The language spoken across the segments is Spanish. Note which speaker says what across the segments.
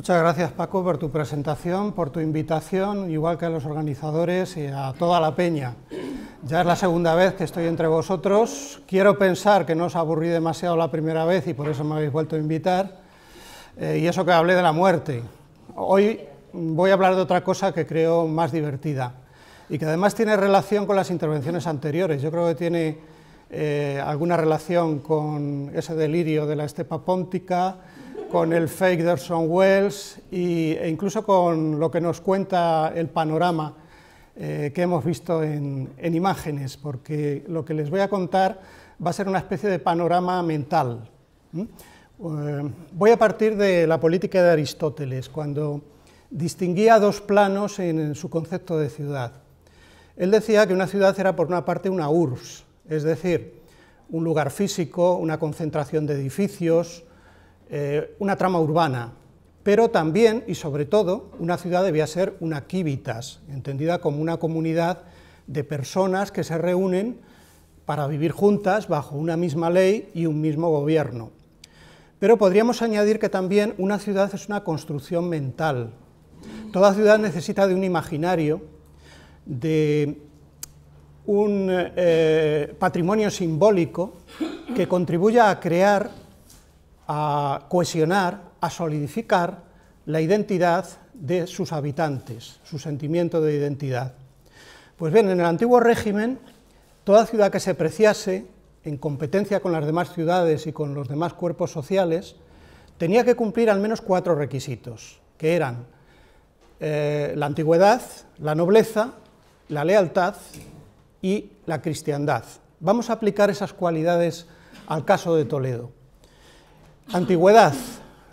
Speaker 1: Muchas gracias, Paco, por tu presentación, por tu invitación, igual que a los organizadores y a toda la peña. Ya es la segunda vez que estoy entre vosotros. Quiero pensar que no os aburrí demasiado la primera vez y por eso me habéis vuelto a invitar. Y eso que hablé de la muerte. Hoy voy a hablar de otra cosa que creo más divertida y que además tiene relación con las intervenciones anteriores. Yo creo que tiene alguna relación con ese delirio de la estepa póntica, con el fake de Orson Welles e incluso con lo que nos cuenta el panorama que hemos visto en imágenes, porque lo que les voy a contar va a ser una especie de panorama mental. Voy a partir de la política de Aristóteles, cuando distinguía dos planos en su concepto de ciudad. Él decía que una ciudad era por una parte una urbs, es decir, un lugar físico, una concentración de edificios, una trama urbana, pero también y sobre todo una ciudad debía ser una civitas, entendida como una comunidad de personas que se reúnen para vivir juntas bajo una misma ley y un mismo gobierno. Pero podríamos añadir que también una ciudad es una construcción mental. Toda ciudad necesita de un imaginario, de un patrimonio simbólico que contribuya a crear, a cohesionar, a solidificar la identidad de sus habitantes, su sentimiento de identidad. Pues bien, en el antiguo régimen, toda ciudad que se preciase en competencia con las demás ciudades y con los demás cuerpos sociales, tenía que cumplir al menos 4 requisitos, que eran la antigüedad, la nobleza, la lealtad y la cristiandad. Vamos a aplicar esas cualidades al caso de Toledo. Antigüedad.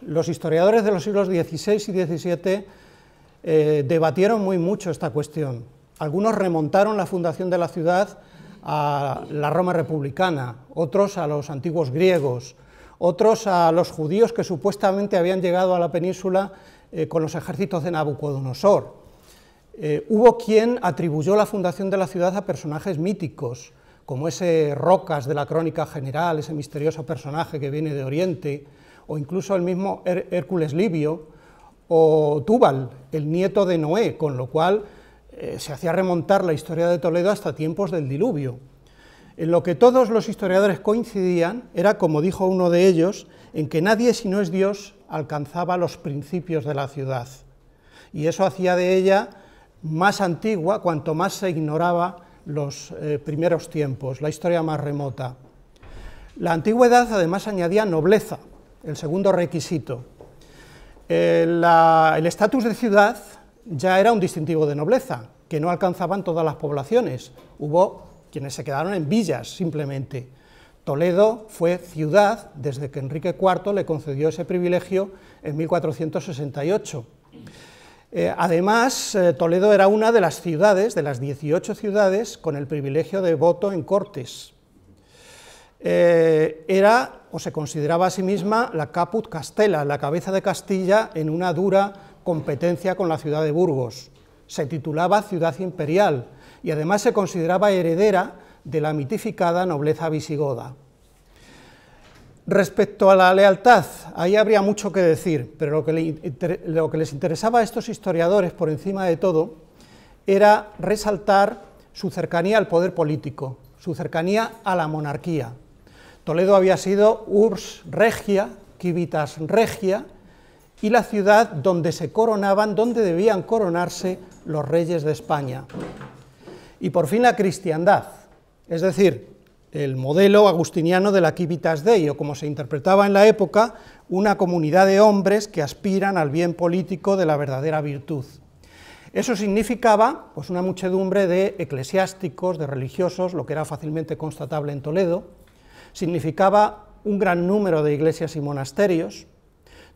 Speaker 1: Los historiadores de los siglos XVI y XVII debatieron muy mucho esta cuestión. Algunos remontaron la fundación de la ciudad a la Roma republicana, otros a los antiguos griegos, otros a los judíos que supuestamente habían llegado a la península con los ejércitos de Nabucodonosor. Hubo quien atribuyó la fundación de la ciudad a personajes míticos, como ese Rocas de la Crónica General, ese misterioso personaje que viene de Oriente, o incluso el mismo Hércules Livio, o Túbal, el nieto de Noé, con lo cual se hacía remontar la historia de Toledo hasta tiempos del diluvio. En lo que todos los historiadores coincidían era, como dijo uno de ellos, en que nadie si no es Dios alcanzaba los principios de la ciudad, y eso hacía de ella más antigua cuanto más se ignoraba los primeros tiempos, la historia más remota. La antigüedad además añadía nobleza, el segundo requisito. El estatus de ciudad ya era un distintivo de nobleza, que no alcanzaban todas las poblaciones. Hubo quienes se quedaron en villas, simplemente. Toledo fue ciudad desde que Enrique IV le concedió ese privilegio en 1468. Además, Toledo era una de las ciudades, de las 18 ciudades, con el privilegio de voto en Cortes. Era, o se consideraba a sí misma, la caput castella, la cabeza de Castilla en una dura competencia con la ciudad de Burgos. Se titulaba ciudad imperial y además se consideraba heredera de la mitificada nobleza visigoda. Respecto a la lealtad, ahí habría mucho que decir, pero lo que les interesaba a estos historiadores, por encima de todo, era resaltar su cercanía al poder político, su cercanía a la monarquía. Toledo había sido urbs regia, civitas regia, y la ciudad donde se coronaban, donde debían coronarse los reyes de España. Y por fin la cristiandad, es decir, el modelo agustiniano de la Civitas Dei, o como se interpretaba en la época, una comunidad de hombres que aspiran al bien político de la verdadera virtud. Eso significaba pues, una muchedumbre de eclesiásticos, de religiosos, lo que era fácilmente constatable en Toledo, significaba un gran número de iglesias y monasterios.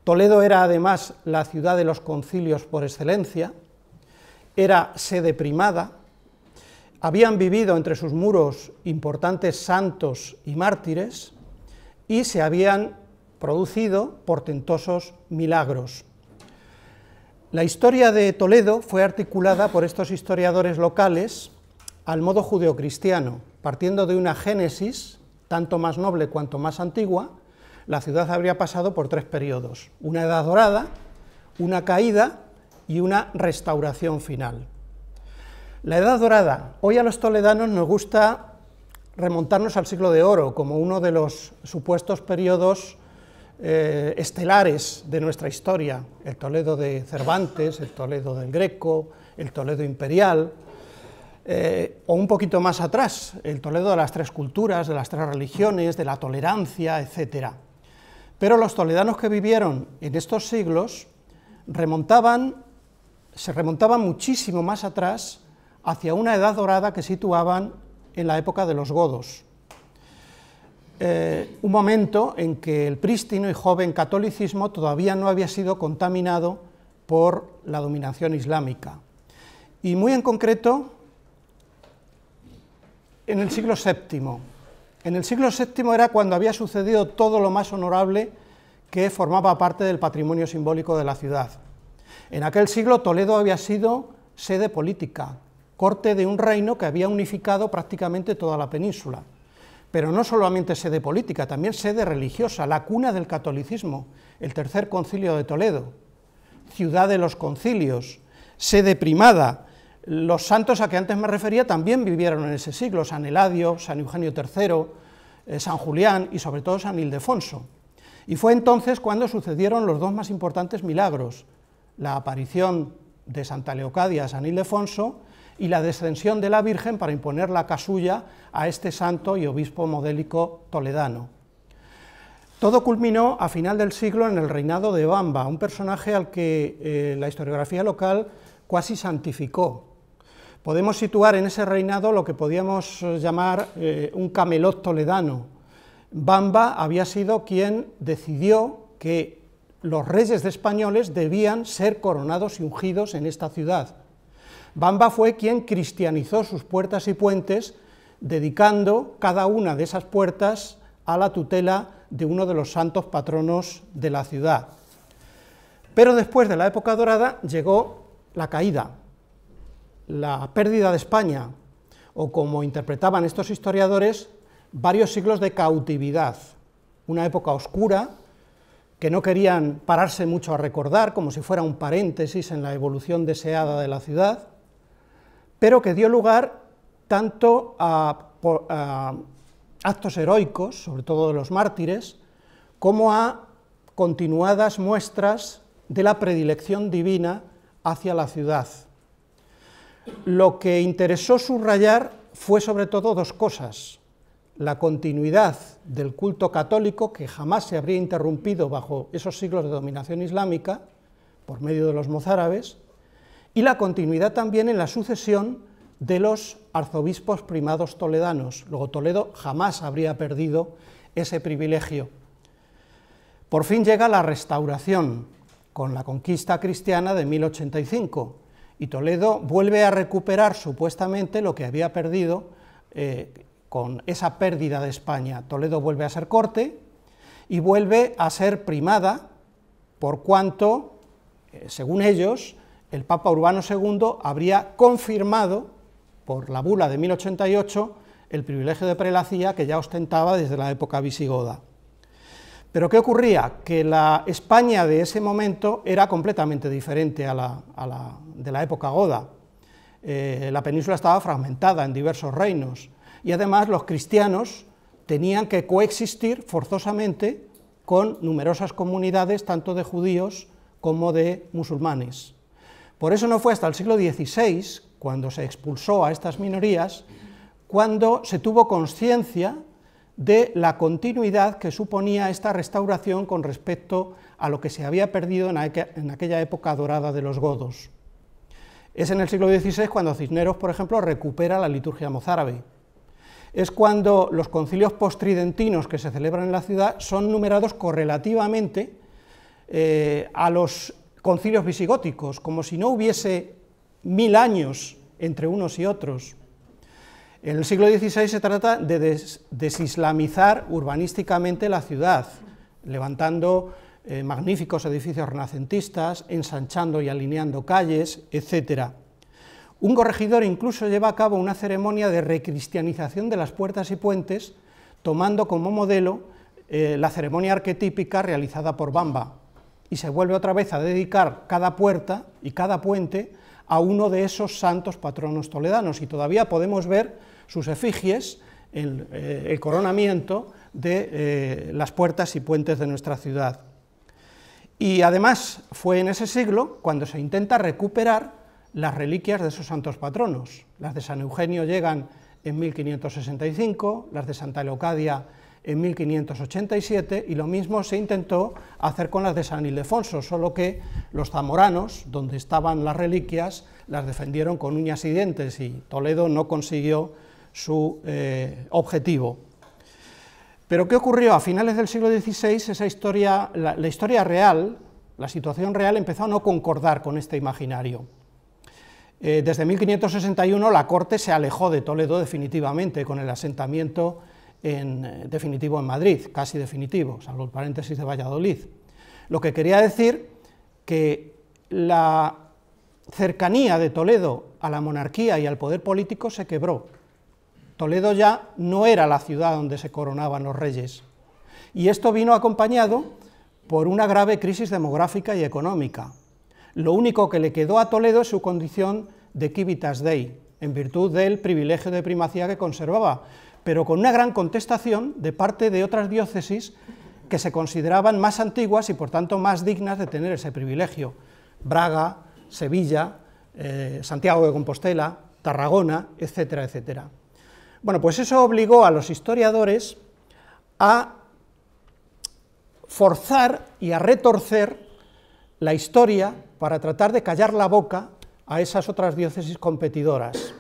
Speaker 1: Toledo era además la ciudad de los concilios por excelencia, era sede primada. Habían vivido entre sus muros importantes santos y mártires y se habían producido portentosos milagros. La historia de Toledo fue articulada por estos historiadores locales al modo judeocristiano, partiendo de una génesis tanto más noble cuanto más antigua. La ciudad habría pasado por 3 periodos: una edad dorada, una caída y una restauración final. La Edad Dorada. Hoy a los toledanos nos gusta remontarnos al Siglo de Oro como uno de los supuestos periodos estelares de nuestra historia, el Toledo de Cervantes, el Toledo del Greco, el Toledo imperial, o un poquito más atrás, el Toledo de las tres culturas, de las tres religiones, de la tolerancia, etc. Pero los toledanos que vivieron en estos siglos se remontaban muchísimo más atrás hacia una Edad Dorada que situaban en la época de los godos. Un momento en que el prístino y joven catolicismo todavía no había sido contaminado por la dominación islámica. Y muy en concreto, en el siglo VII. En el siglo VII era cuando había sucedido todo lo más honorable que formaba parte del patrimonio simbólico de la ciudad. En aquel siglo Toledo había sido sede política, corte de un reino que había unificado prácticamente toda la península. Pero no solamente sede política, también sede religiosa, la cuna del catolicismo, el Tercer Concilio de Toledo, ciudad de los concilios, sede primada. Los santos a que antes me refería también vivieron en ese siglo, San Eladio, San Eugenio III, San Julián y sobre todo San Ildefonso. Y fue entonces cuando sucedieron los dos más importantes milagros, la aparición de Santa Leocadia a San Ildefonso y la descensión de la Virgen para imponer la casulla a este santo y obispo modélico toledano. Todo culminó a final del siglo en el reinado de Bamba, un personaje al que la historiografía local cuasi santificó. Podemos situar en ese reinado lo que podíamos llamar un camelot toledano. Bamba había sido quien decidió que los reyes españoles debían ser coronados y ungidos en esta ciudad. Bamba fue quien cristianizó sus puertas y puentes, dedicando cada una de esas puertas a la tutela de uno de los santos patronos de la ciudad. Pero después de la época dorada llegó la caída, la pérdida de España, o como interpretaban estos historiadores, varios siglos de cautividad, una época oscura que no querían pararse mucho a recordar, como si fuera un paréntesis en la evolución deseada de la ciudad, pero que dio lugar tanto a actos heroicos, sobre todo de los mártires, como a continuadas muestras de la predilección divina hacia la ciudad. Lo que interesó subrayar fue sobre todo dos cosas: la continuidad del culto católico, que jamás se habría interrumpido bajo esos siglos de dominación islámica, por medio de los mozárabes, y la continuidad también en la sucesión de los arzobispos primados toledanos. Luego Toledo jamás habría perdido ese privilegio. Por fin llega la restauración, con la conquista cristiana de 1085, y Toledo vuelve a recuperar supuestamente lo que había perdido con esa pérdida de España. Toledo vuelve a ser corte y vuelve a ser primada, por cuanto, según ellos, el Papa Urbano II habría confirmado, por la bula de 1088, el privilegio de prelacía que ya ostentaba desde la época visigoda. Pero ¿qué ocurría? Que la España de ese momento era completamente diferente a la de la época goda. La península estaba fragmentada en diversos reinos, y además los cristianos tenían que coexistir forzosamente con numerosas comunidades, tanto de judíos como de musulmanes. Por eso no fue hasta el siglo XVI, cuando se expulsó a estas minorías, cuando se tuvo conciencia de la continuidad que suponía esta restauración con respecto a lo que se había perdido en aquella época dorada de los godos. Es en el siglo XVI cuando Cisneros, por ejemplo, recupera la liturgia mozárabe. Es cuando los concilios postridentinos que se celebran en la ciudad son numerados correlativamente a los concilios visigóticos, como si no hubiese 1000 años entre unos y otros. En el siglo XVI se trata de desislamizar urbanísticamente la ciudad, levantando magníficos edificios renacentistas, ensanchando y alineando calles, etc. Un corregidor incluso lleva a cabo una ceremonia de recristianización de las puertas y puentes, tomando como modelo la ceremonia arquetípica realizada por Bamba. y se vuelve otra vez a dedicar cada puerta y cada puente a uno de esos santos patronos toledanos, y todavía podemos ver sus efigies en el coronamiento de las puertas y puentes de nuestra ciudad. Y además fue en ese siglo cuando se intenta recuperar las reliquias de esos santos patronos. Las de San Eugenio llegan en 1565, las de Santa Leocadia en 1587, y lo mismo se intentó hacer con las de San Ildefonso, solo que los zamoranos, donde estaban las reliquias, las defendieron con uñas y dientes, y Toledo no consiguió su objetivo. Pero ¿qué ocurrió? A finales del siglo XVI, esa historia, la historia real, la situación real, empezó a no concordar con este imaginario. Desde 1561 la corte se alejó de Toledo definitivamente, con el asentamiento definitivo en Madrid, casi definitivo, salvo el paréntesis de Valladolid. Lo que quería decir que la cercanía de Toledo a la monarquía y al poder político se quebró. Toledo ya no era la ciudad donde se coronaban los reyes, y esto vino acompañado por una grave crisis demográfica y económica. Lo único que le quedó a Toledo es su condición de civitas Dei, en virtud del privilegio de primacía que conservaba, pero con una gran contestación de parte de otras diócesis que se consideraban más antiguas y por tanto más dignas de tener ese privilegio: Braga, Sevilla, Santiago de Compostela, Tarragona, etcétera, etcétera. Bueno, pues eso obligó a los historiadores a forzar y a retorcer la historia para tratar de callar la boca a esas otras diócesis competidoras.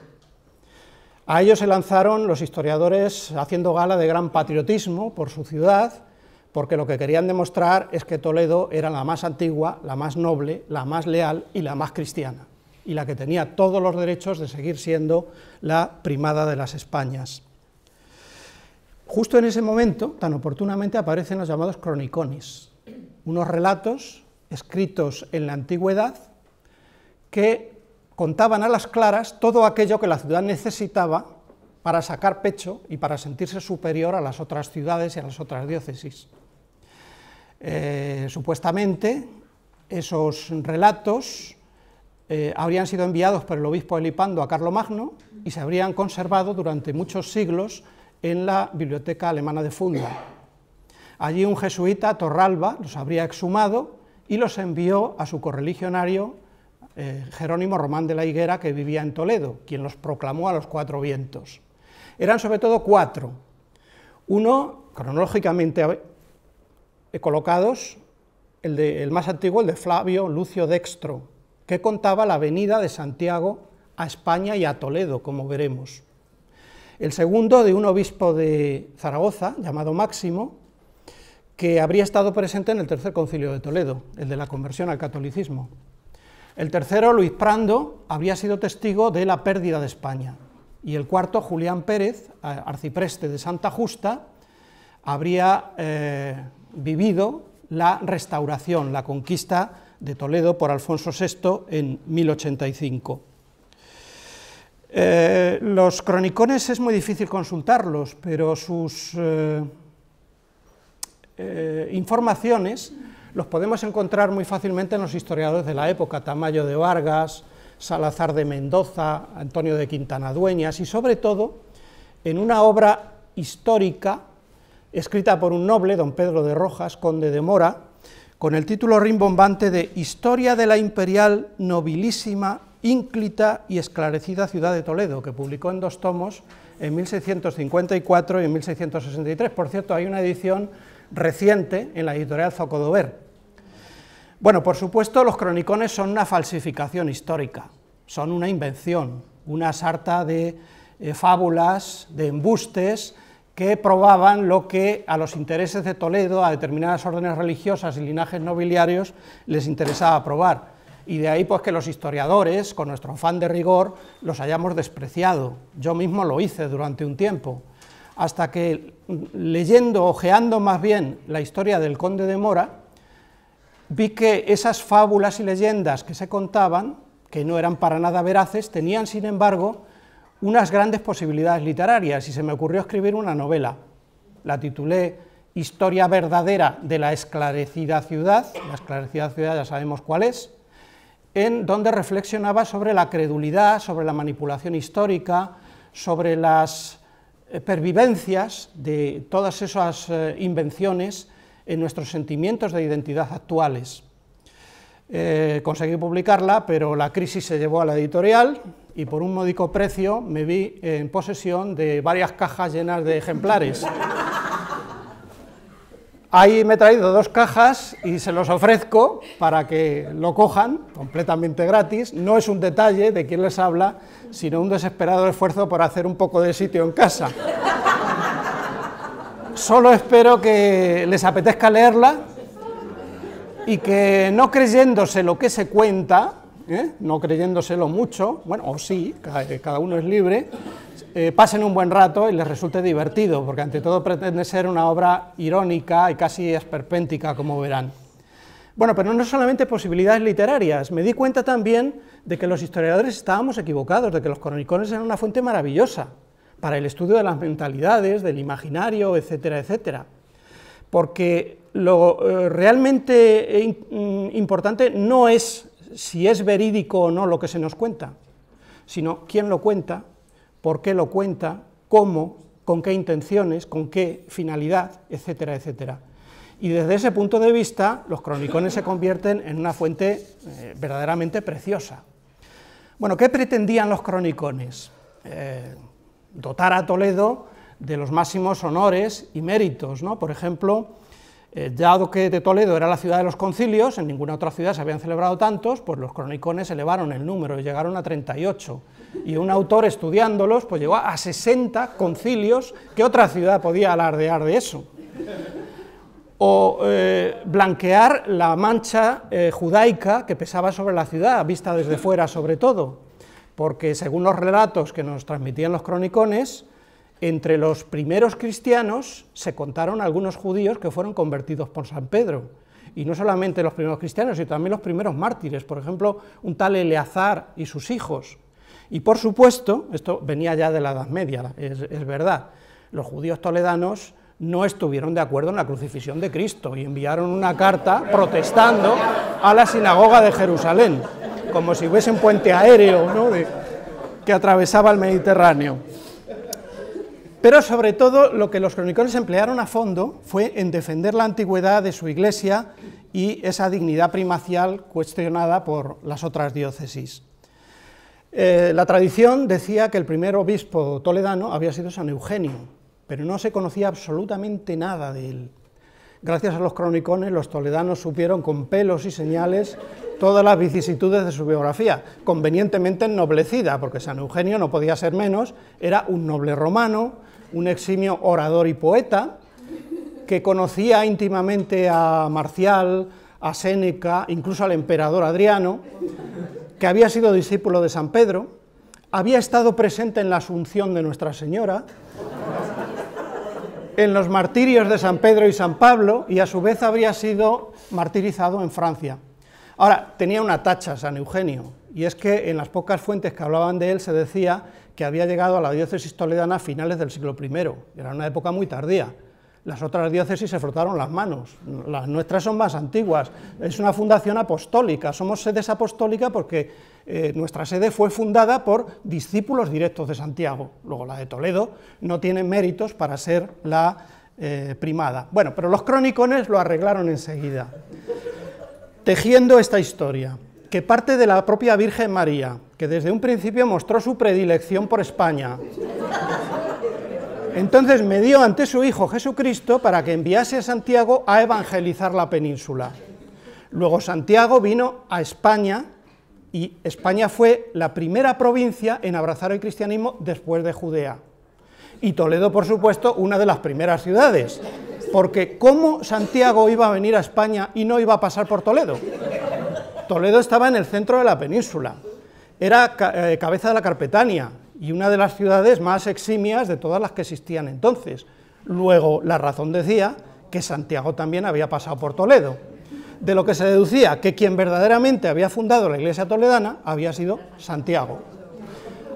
Speaker 1: A ellos se lanzaron los historiadores haciendo gala de gran patriotismo por su ciudad, porque lo que querían demostrar es que Toledo era la más antigua, la más noble, la más leal y la más cristiana, y la que tenía todos los derechos de seguir siendo la primada de las Españas. Justo en ese momento, tan oportunamente, aparecen los llamados cronicones, unos relatos escritos en la antigüedad que contaban a las claras todo aquello que la ciudad necesitaba para sacar pecho y para sentirse superior a las otras ciudades y a las otras diócesis. Supuestamente, esos relatos habrían sido enviados por el obispo Elipando a Carlomagno y se habrían conservado durante muchos siglos en la biblioteca alemana de Funda. Allí un jesuita, Torralba, los habría exhumado y los envió a su correligionario Jerónimo Román de la Higuera, que vivía en Toledo, quien los proclamó a los cuatro vientos. Eran sobre todo cuatro, uno cronológicamente colocados, el más antiguo, el de Flavio Lucio Dextro, que contaba la venida de Santiago a España y a Toledo, como veremos. El segundo, de un obispo de Zaragoza, llamado Máximo, que habría estado presente en el tercer concilio de Toledo, el de la conversión al catolicismo. El tercero, Luis Prando, habría sido testigo de la pérdida de España. Y el cuarto, Julián Pérez, arcipreste de Santa Justa, habría vivido la restauración, la conquista de Toledo por Alfonso VI en 1085. Los cronicones es muy difícil consultarlos, pero sus informaciones los podemos encontrar muy fácilmente en los historiadores de la época: Tamayo de Vargas, Salazar de Mendoza, Antonio de Quintana Dueñas, y sobre todo en una obra histórica escrita por un noble, don Pedro de Rojas, conde de Mora, con el título rimbombante de Historia de la imperial, nobilísima, ínclita y esclarecida ciudad de Toledo, que publicó en 2 tomos en 1654 y en 1663. Por cierto, hay una edición reciente en la editorial Zocodover. Bueno, por supuesto, los cronicones son una falsificación histórica, son una invención, una sarta de fábulas, de embustes, que probaban lo que a los intereses de Toledo, a determinadas órdenes religiosas y linajes nobiliarios, les interesaba probar. Y de ahí pues que los historiadores, con nuestro afán de rigor, los hayamos despreciado. Yo mismo lo hice durante un tiempo, hasta que leyendo, ojeando más bien la historia del conde de Mora, vi que esas fábulas y leyendas que se contaban, que no eran para nada veraces, tenían sin embargo unas grandes posibilidades literarias, y se me ocurrió escribir una novela. La titulé Historia verdadera de la esclarecida ciudad, la esclarecida ciudad ya sabemos cuál es, en donde reflexionaba sobre la credulidad, sobre la manipulación histórica, sobre las pervivencias de todas esas invenciones en nuestros sentimientos de identidad actuales. Conseguí publicarla, pero la crisis se llevó a la editorial y por un módico precio me vi en posesión de varias cajas llenas de ejemplares. Ahí me he traído 2 cajas y se los ofrezco para que lo cojan completamente gratis. No es un detalle de quien les habla, sino un desesperado esfuerzo por hacer un poco de sitio en casa. Solo espero que les apetezca leerla y que, no creyéndose lo que se cuenta, no creyéndoselo mucho, bueno, o sí, cada uno es libre, pasen un buen rato y les resulte divertido, porque ante todo pretende ser una obra irónica y casi esperpéntica, como verán. Bueno, pero no solamente posibilidades literarias, me di cuenta también de que los historiadores estábamos equivocados, de que los cronicones eran una fuente maravillosa para el estudio de las mentalidades, del imaginario, etcétera, etcétera. Porque lo realmente importante no es si es verídico o no lo que se nos cuenta, sino quién lo cuenta, por qué lo cuenta, cómo, con qué intenciones, con qué finalidad, etcétera, etcétera. Y desde ese punto de vista, los cronicones se convierten en una fuente verdaderamente preciosa. Bueno, ¿qué pretendían los cronicones? Dotar a Toledo de los máximos honores y méritos, ¿no? Por ejemplo, dado que de Toledo era la ciudad de los concilios, en ninguna otra ciudad se habían celebrado tantos, pues los cronicones elevaron el número y llegaron a 38, y un autor estudiándolos pues llegó a 60 concilios. ¿Qué otra ciudad podía alardear de eso? O blanquear la mancha judaica que pesaba sobre la ciudad, vista desde fuera sobre todo, porque según los relatos que nos transmitían los cronicones, entre los primeros cristianos se contaron algunos judíos que fueron convertidos por San Pedro, y no solamente los primeros cristianos, sino también los primeros mártires, por ejemplo, un tal Eleazar y sus hijos. Y por supuesto, esto venía ya de la Edad Media, es verdad, los judíos toledanos no estuvieron de acuerdo en la crucifixión de Cristo y enviaron una carta protestando a la sinagoga de Jerusalén, como si hubiese un puente aéreo, ¿no?, que atravesaba el Mediterráneo. Pero sobre todo lo que los cronicones emplearon a fondo fue en defender la antigüedad de su iglesia y esa dignidad primacial cuestionada por las otras diócesis. La tradición decía que el primer obispo toledano había sido San Eugenio, pero no se conocía absolutamente nada de él. Gracias a los cronicones, los toledanos supieron con pelos y señales todas las vicisitudes de su biografía, convenientemente ennoblecida, porque San Eugenio no podía ser menos, era un noble romano, un eximio orador y poeta, que conocía íntimamente a Marcial, a Séneca, incluso al emperador Adriano, que había sido discípulo de San Pedro, había estado presente en la Asunción de Nuestra Señora, en los martirios de San Pedro y San Pablo, y a su vez habría sido martirizado en Francia. Ahora, tenía una tacha San Eugenio, y es que en las pocas fuentes que hablaban de él se decía que había llegado a la diócesis toledana a finales del siglo I, era una época muy tardía. Las otras diócesis se frotaron las manos, las nuestras son más antiguas, es una fundación apostólica, somos sedes apostólicas porque nuestra sede fue fundada por discípulos directos de Santiago, luego la de Toledo no tiene méritos para ser la primada. Bueno, pero los cronicones lo arreglaron enseguida, tejiendo esta historia, que parte de la propia Virgen María, que desde un principio mostró su predilección por España. Entonces me dio ante su Hijo Jesucristo para que enviase a Santiago a evangelizar la península. Luego Santiago vino a España, y España fue la primera provincia en abrazar el cristianismo después de Judea. Y Toledo, por supuesto, una de las primeras ciudades, porque ¿cómo Santiago iba a venir a España y no iba a pasar por Toledo? Toledo estaba en el centro de la península, era cabeza de la Carpetania, y una de las ciudades más eximias de todas las que existían entonces. Luego, la razón decía que Santiago también había pasado por Toledo, de lo que se deducía que quien verdaderamente había fundado la iglesia toledana había sido Santiago.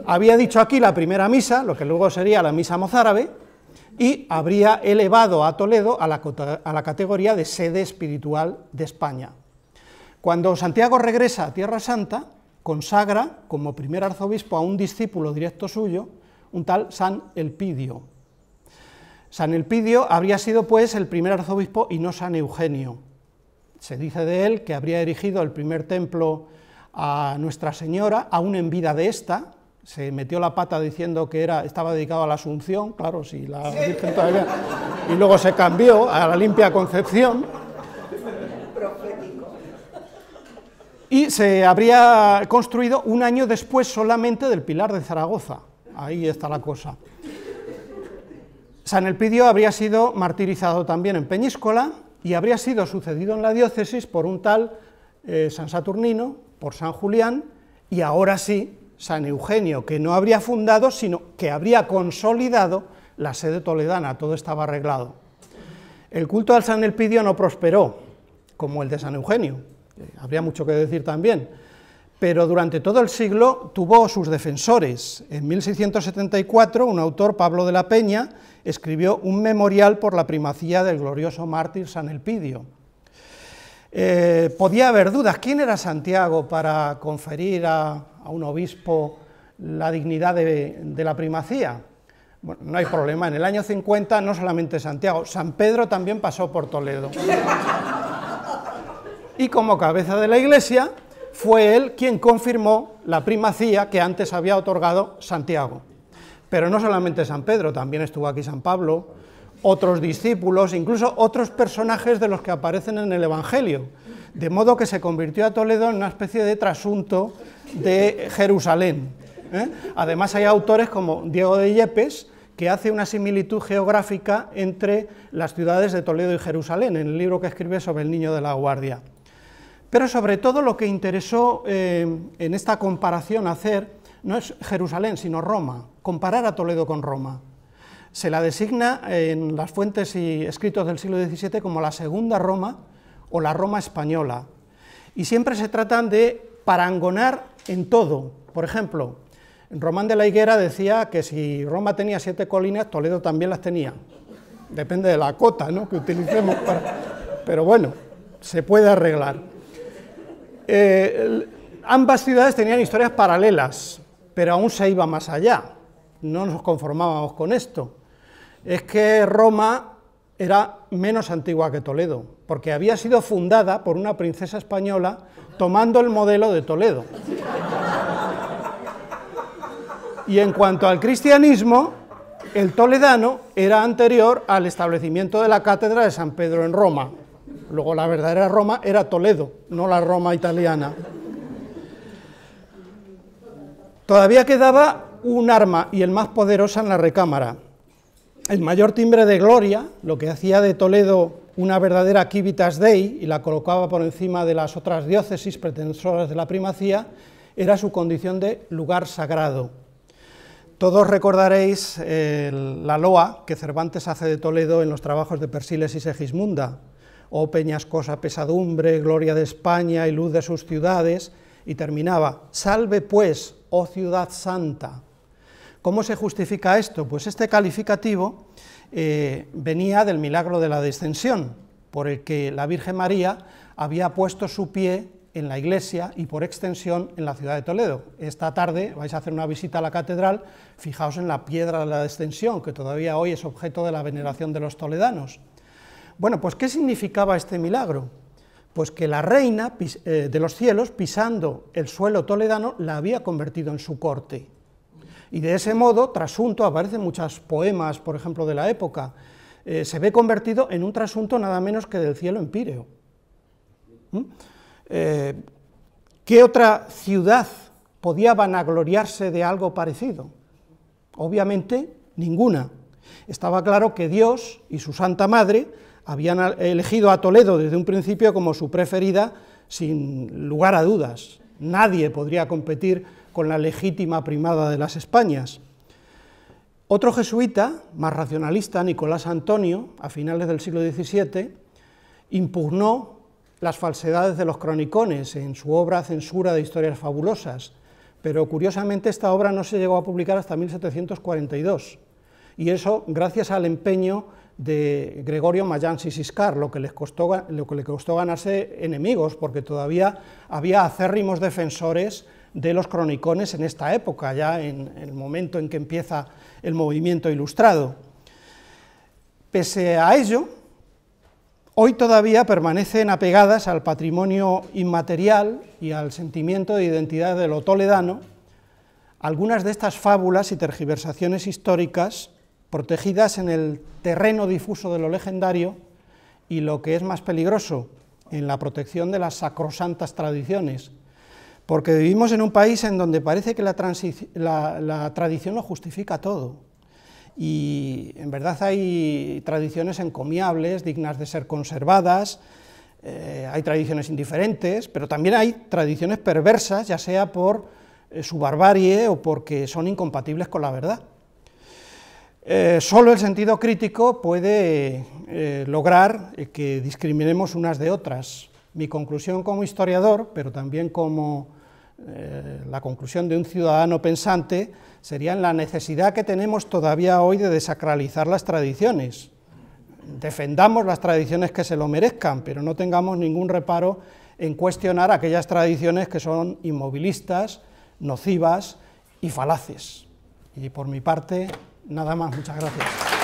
Speaker 1: Había dicho aquí la primera misa, lo que luego sería la misa mozárabe, y habría elevado a Toledo a la categoría de sede espiritual de España. Cuando Santiago regresa a Tierra Santa, consagra como primer arzobispo a un discípulo directo suyo, un tal San Elpidio. San Elpidio habría sido pues el primer arzobispo y no San Eugenio. Se dice de él que habría erigido el primer templo a Nuestra Señora, aún en vida de esta. Se metió la pata diciendo que estaba dedicado a la Asunción, claro, si la Virgen todavía, y luego se cambió a la Limpia Concepción. Y se habría construido un año después solamente del Pilar de Zaragoza. Ahí está la cosa. San Elpidio habría sido martirizado también en Peñíscola y habría sido sucedido en la diócesis por un tal San Saturnino, por San Julián, y ahora sí, San Eugenio, que no habría fundado, sino que habría consolidado la sede toledana. Todo estaba arreglado. El culto al San Elpidio no prosperó, como el de San Eugenio, habría mucho que decir también, pero durante todo el siglo tuvo sus defensores. En 1674, un autor, Pablo de la Peña, escribió un memorial por la primacía del glorioso mártir San Elpidio. Podía haber dudas, ¿quién era Santiago para conferir a un obispo la dignidad de la primacía? Bueno, no hay problema, en el año 50 no solamente Santiago, San Pedro también pasó por Toledo. Y como cabeza de la Iglesia, fue él quien confirmó la primacía que antes había otorgado Santiago. Pero no solamente San Pedro, también estuvo aquí San Pablo, otros discípulos, incluso otros personajes de los que aparecen en el Evangelio, de modo que se convirtió a Toledo en una especie de trasunto de Jerusalén. Además hay autores como Diego de Yepes, que hace una similitud geográfica entre las ciudades de Toledo y Jerusalén, en el libro que escribe sobre el Niño de la Guardia. Pero sobre todo lo que interesó en esta comparación hacer no es Jerusalén, sino Roma, comparar a Toledo con Roma. Se la designa en las fuentes y escritos del siglo XVII como la segunda Roma o la Roma española. Y siempre se tratan de parangonar en todo. Por ejemplo, Román de la Higuera decía que si Roma tenía 7 colinas, Toledo también las tenía. Depende de la cota, ¿no?, que utilicemos para... Pero bueno, se puede arreglar. Ambas ciudades tenían historias paralelas, pero aún se iba más allá. No nos conformábamos con esto. Es que Roma era menos antigua que Toledo, porque había sido fundada por una princesa española tomando el modelo de Toledo. Y en cuanto al cristianismo, el toledano era anterior al establecimiento de la cátedra de San Pedro en Roma. Luego la verdadera Roma era Toledo, no la Roma italiana. Todavía quedaba un arma, y el más poderosa, en la recámara. El mayor timbre de gloria, lo que hacía de Toledo una verdadera civitas Dei y la colocaba por encima de las otras diócesis pretensoras de la primacía, era su condición de lugar sagrado. Todos recordaréis la loa que Cervantes hace de Toledo en los trabajos de Persíles y Segismunda: «Oh peñascosa pesadumbre, gloria de España y luz de sus ciudades», y terminaba: «Salve pues, oh ciudad santa». ¿Cómo se justifica esto? Pues este calificativo venía del milagro de la descensión, por el que la Virgen María había puesto su pie en la iglesia y por extensión en la ciudad de Toledo. Esta tarde vais a hacer una visita a la catedral, fijaos en la piedra de la descensión, que todavía hoy es objeto de la veneración de los toledanos. Bueno, pues ¿qué significaba este milagro? Pues que la reina de los cielos, pisando el suelo toledano, la había convertido en su corte. Y de ese modo, trasunto, aparecen muchos poemas, por ejemplo, de la época, se ve convertido en un trasunto nada menos que del cielo empíreo. ¿Qué otra ciudad podía vanagloriarse de algo parecido? Obviamente, ninguna. Estaba claro que Dios y su Santa Madre habían elegido a Toledo desde un principio como su preferida, sin lugar a dudas. Nadie podría competir con la legítima primada de las Españas. Otro jesuita, más racionalista, Nicolás Antonio, a finales del siglo XVII, impugnó las falsedades de los cronicones en su obra Censura de historias fabulosas, pero curiosamente esta obra no se llegó a publicar hasta 1742, y eso gracias al empeño de Gregorio Mayans y Siscar, lo que le costó ganarse enemigos, porque todavía había acérrimos defensores de los cronicones en esta época, ya en el momento en que empieza el movimiento ilustrado. Pese a ello, hoy todavía permanecen apegadas al patrimonio inmaterial y al sentimiento de identidad de lo toledano algunas de estas fábulas y tergiversaciones históricas protegidas en el terreno difuso de lo legendario y, lo que es más peligroso, en la protección de las sacrosantas tradiciones, porque vivimos en un país en donde parece que la tradición lo justifica todo, y en verdad hay tradiciones encomiables, dignas de ser conservadas, hay tradiciones indiferentes, pero también hay tradiciones perversas, ya sea por su barbarie o porque son incompatibles con la verdad. Solo el sentido crítico puede lograr que discriminemos unas de otras. Mi conclusión como historiador, pero también como la conclusión de un ciudadano pensante, sería en la necesidad que tenemos todavía hoy de desacralizar las tradiciones. Defendamos las tradiciones que se lo merezcan, pero no tengamos ningún reparo en cuestionar aquellas tradiciones que son inmovilistas, nocivas y falaces. Y por mi parte, nada más, muchas gracias.